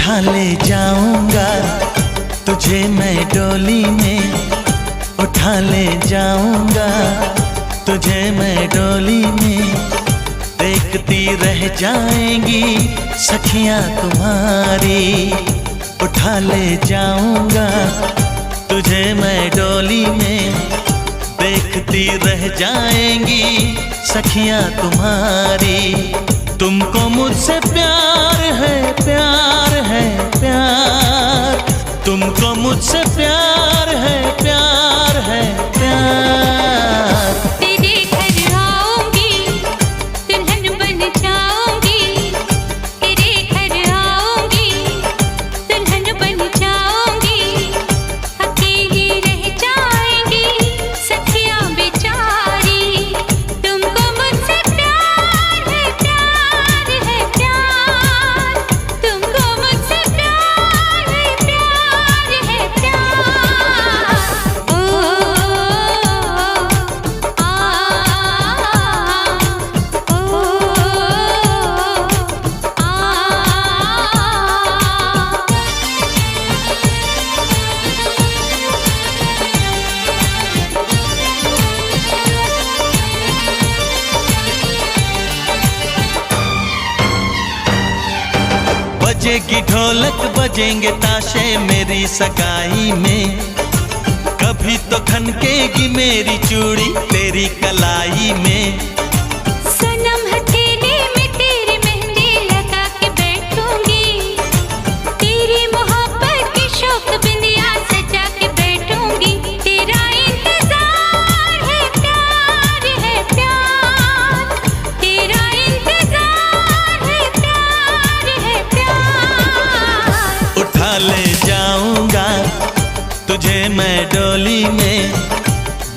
उठा ले जाऊंगा तुझे मैं डोली में, उठा ले जाऊंगा तुझे मैं डोली में। देखती रह जाएंगी सखियां तुम्हारी, उठा ले जाऊंगा तुझे मैं डोली में। देखती रह जाएंगी सखियां तुम्हारी। तुमको मुझसे प्यार है, प्यार है, प्यार। तुमको मुझसे प्यार है, प्यार है, प्यार। तेरे घर आऊंगी, दुल्हन बन जाऊंगी। तेरे घर आऊंगी, दुल्हन बन जाऊंगी। अकेली रह जाएंगी सखियां बेचारी। तुमको मुझसे प्यार है, प्यार है, प्यार। तुमको मुझसे प्यार है, प्यार है, प्यार। बजेगी ढोलक बजेंगे ताशे मेरी सगाई में। कभी तो खनकेगी मेरी चूड़ी तेरी कलाई में। सनम हथेली में तेरी मेहंदी लगा के बैठूंगी। तेरी मोहब्बत की शौक बिंदिया सजा के बैठूंगी। तेरा इंतजार है, प्यार है, प्यार। तेरा इंतजार है, प्यार है, प्यार। उठा ले जाऊंगा तुझे मैं डोली में।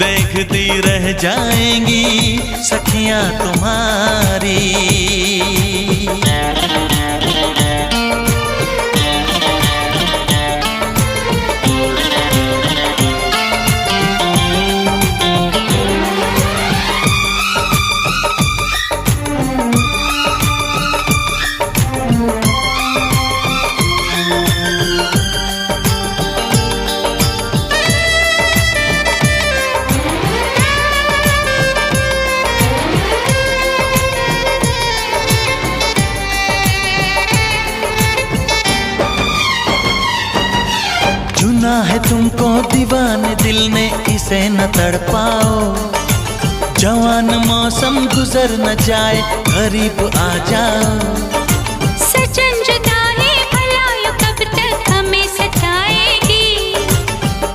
देखती रह जाएंगी सखियां तुम्हारी। चुना है तुमको दीवाने दिल ने, इसे न तड़पाओ। जवान मौसम गुजर न जाए, करीब आ जाओ। सजन जुदाई भला यूं कब तक हमें सताएगी।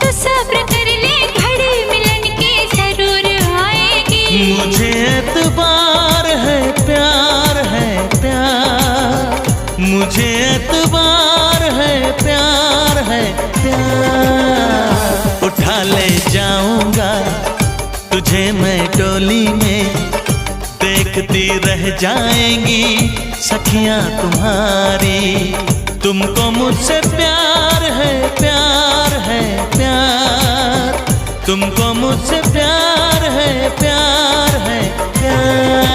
तो सब्र कर ले, घड़ी मिलन की जरूर आएगी। मुझे एतबार है, प्यार है, प्यार। मुझे एतबार है, प्यार है, प्यार। उठा ले जाऊंगा तुझे मैं डोली में। देखती रह जाएंगी सखियां तुम्हारी। तुमको मुझसे प्यार है, प्यार है, प्यार। तुमको मुझसे प्यार है, प्यार है, प्यार।